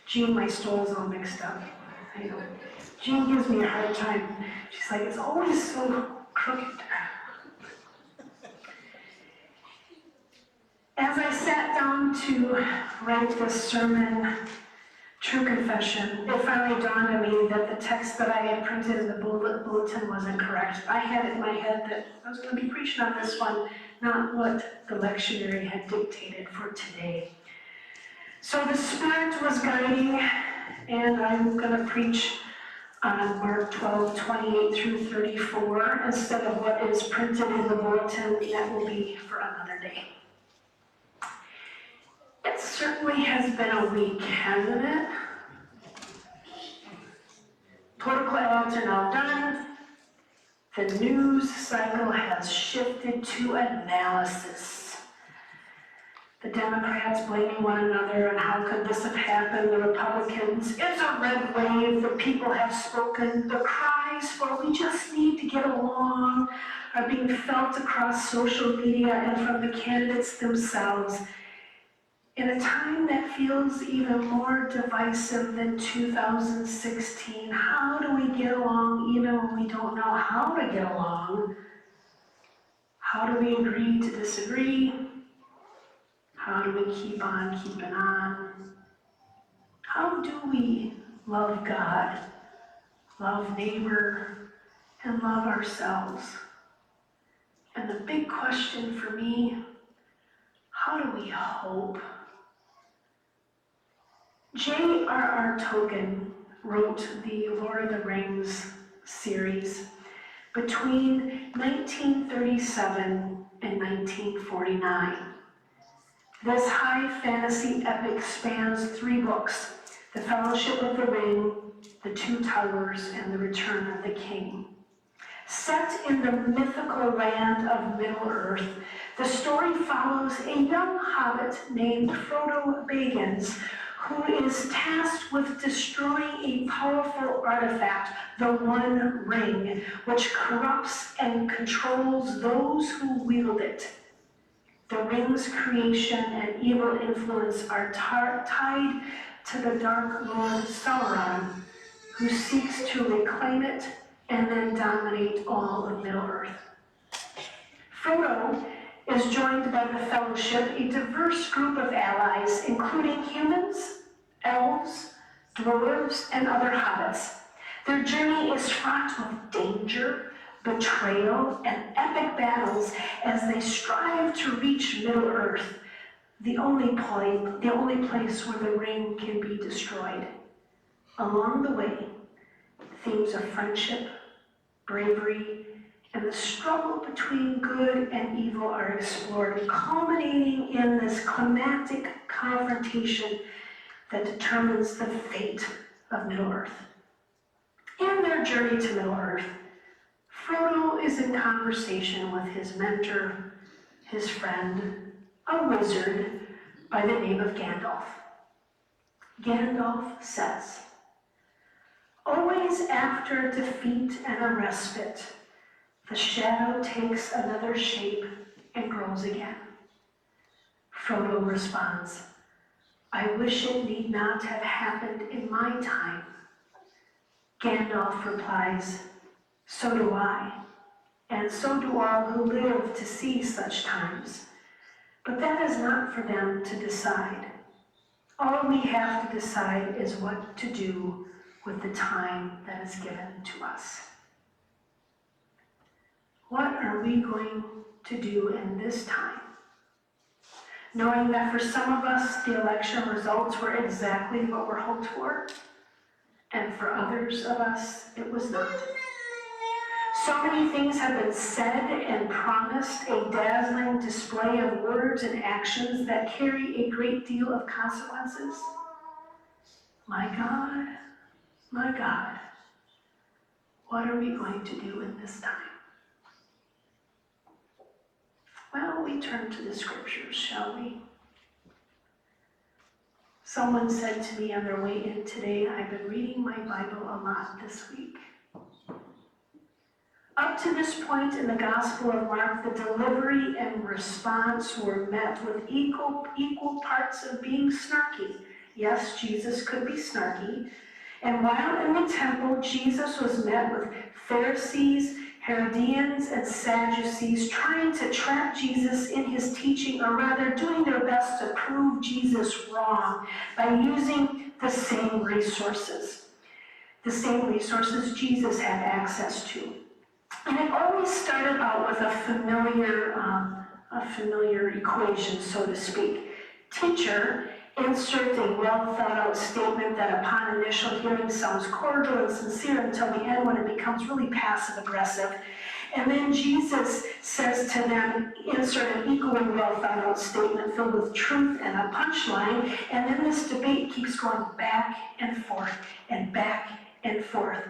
Jean, my stole's all mixed up. I know. Jean gives me a hard time. She's like, it's always so crooked. As I sat down to write this sermon, True Confession, it finally dawned on me that the text that I had printed in the bulletin wasn't correct. I had it in my head that I was going to be preaching on this one, not what the lectionary had dictated for today. So the Spirit was guiding, and I'm going to preach on Mark 12:28 through 34 instead of what is printed in the bulletin. That will be for another day. It certainly has been a week, hasn't it? Political ads are now done. The news cycle has shifted to analysis. The Democrats blaming one another and how could this have happened? The Republicans, it's a red wave, the people have spoken. The cries for we just need to get along are being felt across social media and from the candidates themselves. In a time that feels even more divisive than 2016, how do we get along even when we don't know how to get along? How do we agree to disagree? How do we keep on keeping on? How do we love God, love neighbor, and love ourselves? And the big question for me, how do we hope? J.R.R. Tolkien wrote the Lord of the Rings series between 1937 and 1949. This high fantasy epic spans 3 books, The Fellowship of the Ring, The Two Towers, and The Return of the King. Set in the mythical land of Middle-earth, the story follows a young hobbit named Frodo Baggins, who is tasked with destroying a powerful artifact, the One Ring, which corrupts and controls those who wield it. The ring's creation and evil influence are tied to the Dark Lord Sauron, who seeks to reclaim it and then dominate all of Middle-earth. Frodo is joined by the Fellowship, a diverse group of allies, including humans, elves, dwarves, and other hobbits. Their journey is fraught with danger, betrayal, and epic battles as they strive to reach Middle-earth, the only place where the ring can be destroyed. Along the way, themes of friendship, bravery, and the struggle between good and evil are explored, culminating in this climactic confrontation that determines the fate of Middle-earth. In their journey to Middle-earth, Frodo is in conversation with his mentor, his friend, a wizard by the name of Gandalf. Gandalf says, "Always after defeat and a respite, the shadow takes another shape and grows again." Frodo responds, "I wish it need not have happened in my time." Gandalf replies, "So do I, and so do all who live to see such times. But that is not for them to decide. All we have to decide is what to do with the time that is given to us." What are we going to do in this time? Knowing that for some of us, the election results were exactly what were hoped for, and for others of us, it was not. So many things have been said and promised, a dazzling display of words and actions that carry a great deal of consequences. My God, what are we going to do in this time? Well, we turn to the scriptures, shall we? Someone said to me on their way in today, I've been reading my Bible a lot this week. Up to this point in the Gospel of Mark, the delivery and response were met with equal parts of being snarky Yes, Jesus could be snarky. And while in the temple, Jesus was met with Pharisees, Herodians, and Sadducees trying to trap Jesus in his teaching, or rather doing their best to prove Jesus wrong by using the same resources. The same resources Jesus had access to. And it always started out with a familiar equation, so to speak. Teacher, insert a well-thought-out statement that upon initial hearing sounds cordial and sincere until the end when it becomes really passive-aggressive. And then Jesus says to them, insert an equally well-thought-out statement filled with truth and a punchline. And then this debate keeps going back and forth and back and forth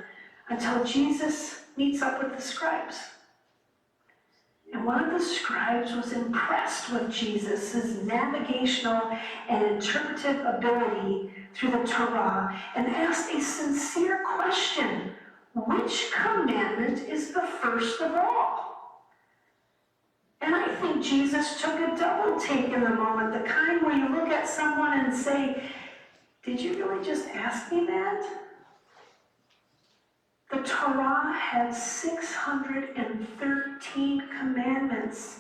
until Jesus meets up with the scribes. And one of the scribes was impressed with Jesus' navigational and interpretive ability through the Torah and asked a sincere question: which commandment is the first of all? And I think Jesus took a double take in the moment, the kind where you look at someone and say, did you really just ask me that? The Torah had 613 commandments.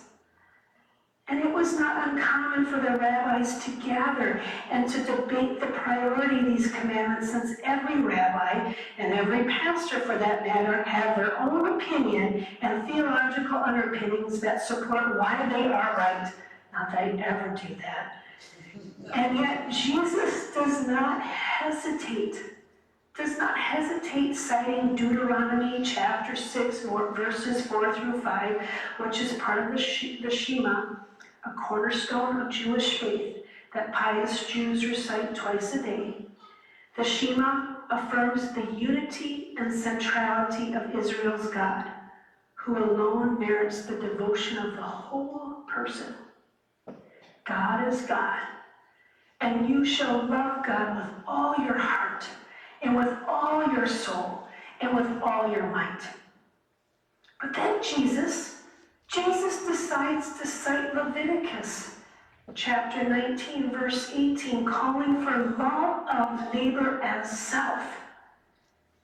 And it was not uncommon for the rabbis to gather and to debate the priority of these commandments, since every rabbi and every pastor, for that matter, had their own opinion and theological underpinnings that support why they are right. Not that I'd ever do that. And yet Jesus does not hesitate citing Deuteronomy chapter 6, verses 4 through 5, which is part of the Shema, a cornerstone of Jewish faith that pious Jews recite twice a day. The Shema affirms the unity and centrality of Israel's God, who alone merits the devotion of the whole person. God is God, and you shall love God with all your heart, and with all your soul, and with all your might. But then Jesus decides to cite Leviticus chapter 19, verse 18, calling for love of neighbor as self.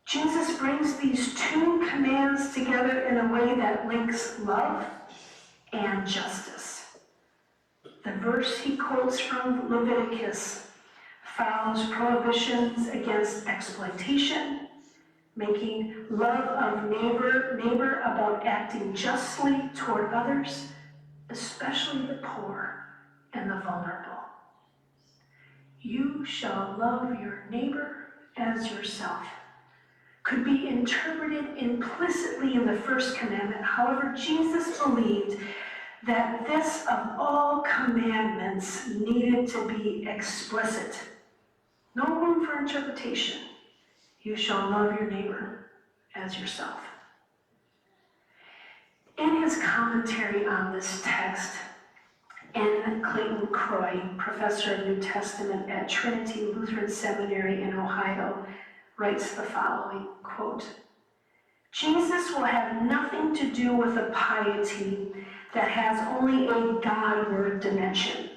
Jesus brings these two commands together in a way that links love and justice. The verse he quotes from Leviticus follows prohibitions against exploitation, making love of neighbor about acting justly toward others, especially the poor and the vulnerable. You shall love your neighbor as yourself could be interpreted implicitly in the first commandment. However, Jesus believed that this of all commandments needed to be explicit. No room for interpretation. You shall love your neighbor as yourself. In his commentary on this text, N. Clayton Croy, professor of New Testament at Trinity Lutheran Seminary in Ohio, writes the following, quote, Jesus will have nothing to do with a piety that has only a Godward dimension.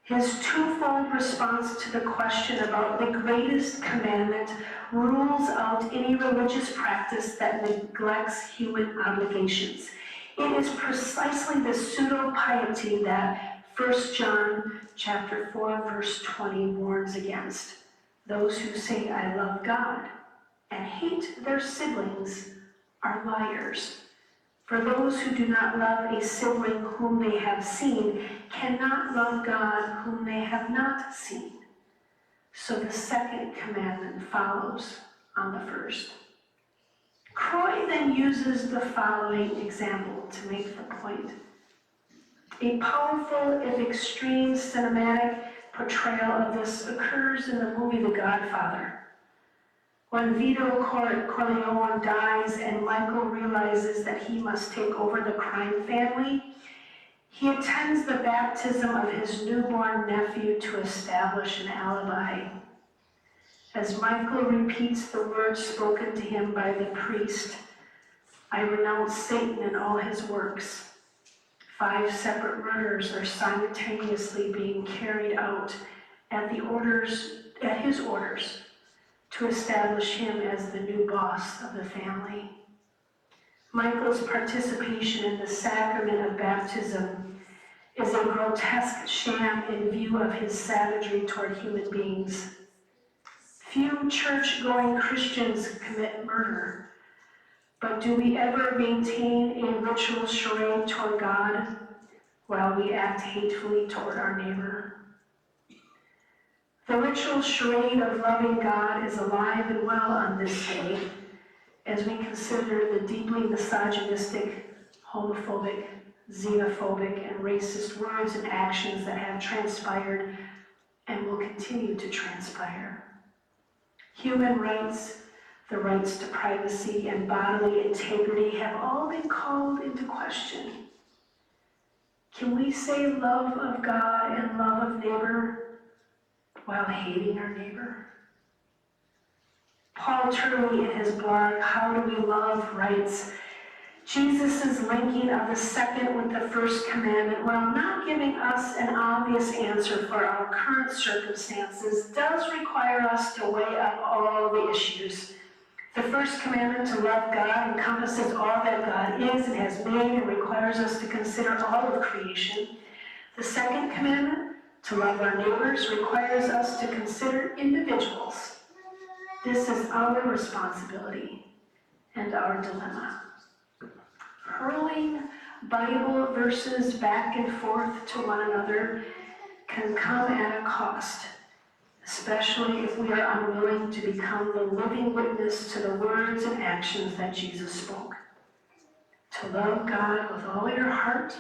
His twofold response to the question about the greatest commandment rules out any religious practice that neglects human obligations. It is precisely the pseudo-piety that 1 John chapter 4, verse 20 warns against. Those who say, I love God, and hate their siblings are liars. For those who do not love a sibling whom they have seen cannot love God whom they have not seen. So the second commandment follows on the first. Croy then uses the following example to make the point. A powerful, if extreme, cinematic portrayal of this occurs in the movie The Godfather. When Vito Corleone dies and Michael realizes that he must take over the crime family, he attends the baptism of his newborn nephew to establish an alibi. As Michael repeats the words spoken to him by the priest, I renounce Satan and all his works. 5 separate murders are simultaneously being carried out at the orders at his orders to establish him as the new boss of the family. Michael's participation in the sacrament of baptism is a grotesque sham in view of his savagery toward human beings. Few church-going Christians commit murder, but do we ever maintain a ritual charade toward God while we act hatefully toward our neighbor? The ritual charade of loving God is alive and well on this day as we consider the deeply misogynistic, homophobic, xenophobic, and racist words and actions that have transpired and will continue to transpire. Human rights, the rights to privacy and bodily integrity have all been called into question. Can we say love of God and love of neighbor while hating our neighbor? Paul Turley, in his blog, How Do We Love, writes, Jesus' linking of the second with the first commandment, while not giving us an obvious answer for our current circumstances, does require us to weigh up all the issues. The first commandment to love God encompasses all that God is and has made and requires us to consider all of creation. The second commandment, to love our neighbors, requires us to consider individuals. This is our responsibility and our dilemma. Hurling Bible verses back and forth to one another can come at a cost, especially if we are unwilling to become the living witness to the words and actions that Jesus spoke. To love God with all your heart,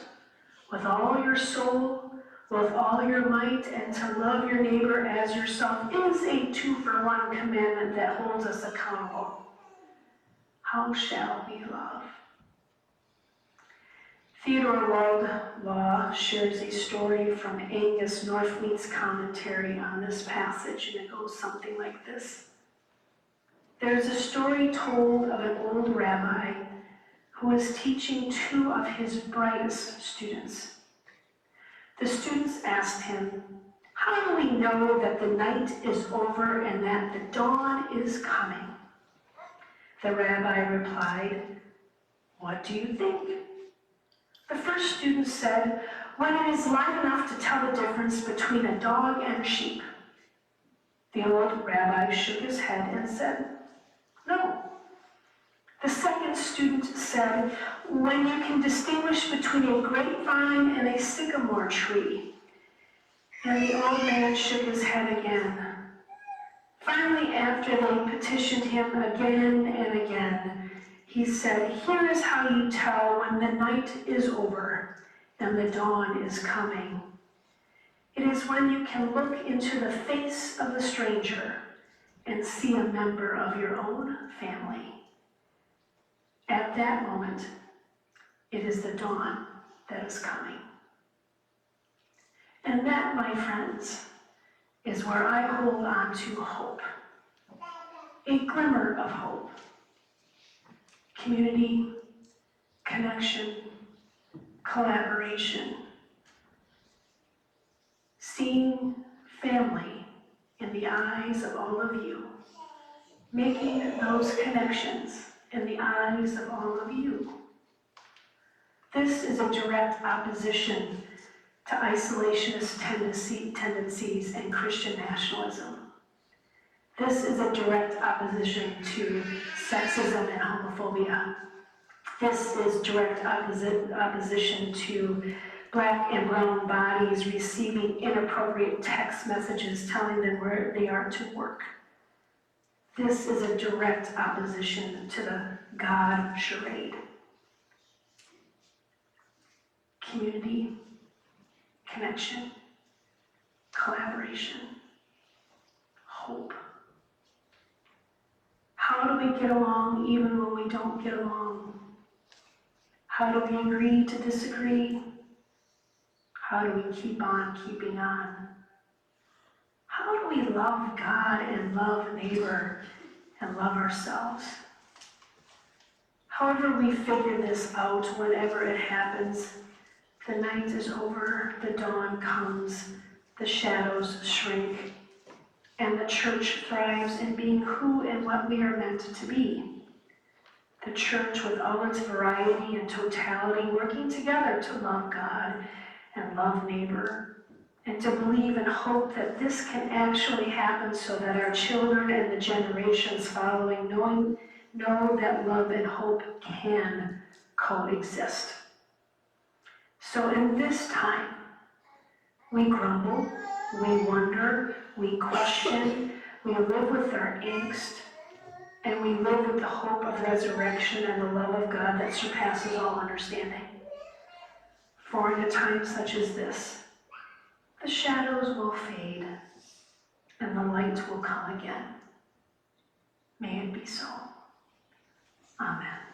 with all your soul, with all your might, and to love your neighbor as yourself is a 2-for-1 commandment that holds us accountable. How shall we love? Theodore Wardlaw shares a story from Angus Northfleet's commentary on this passage, and it goes something like this. There's a story told of an old rabbi who was teaching 2 of his brightest students. The students asked him, "How do we know that the night is over and that the dawn is coming?" The rabbi replied, "What do you think?" The first student said, "When it is light enough to tell the difference between a dog and sheep." The old rabbi shook his head and said, "No." The second student said, "When you can distinguish between a grapevine and a sycamore tree." And the old man shook his head again. Finally, after they petitioned him again and again, he said, "Here is how you tell when the night is over and the dawn is coming. It is when you can look into the face of a stranger and see a member of your own family. At that moment, it is the dawn that is coming." And that, my friends, is where I hold on to hope. A glimmer of hope. Community, connection, collaboration. Seeing family in the eyes of all of you. Making those connections in the eyes of all of you. This is a direct opposition to isolationist tendencies and Christian nationalism. This is a direct opposition to sexism and homophobia. This is direct opposition to Black and brown bodies receiving inappropriate text messages telling them where they are to work. This is a direct opposition to the God charade. Community, connection, collaboration, hope. How do we get along even when we don't get along? How do we agree to disagree? How do we keep on keeping on? How do we love God and love neighbor and love ourselves? However we figure this out, whenever it happens, the night is over, the dawn comes, the shadows shrink, and the church thrives in being who and what we are meant to be. The church, with all its variety and totality, working together to love God and love neighbor, and to believe and hope that this can actually happen so that our children and the generations following know that love and hope can coexist. So in this time, we grumble, we wonder, we question, we live with our angst, and we live with the hope of resurrection and the love of God that surpasses all understanding. For in a time such as this, the shadows will fade and the light will come again. May it be so. Amen.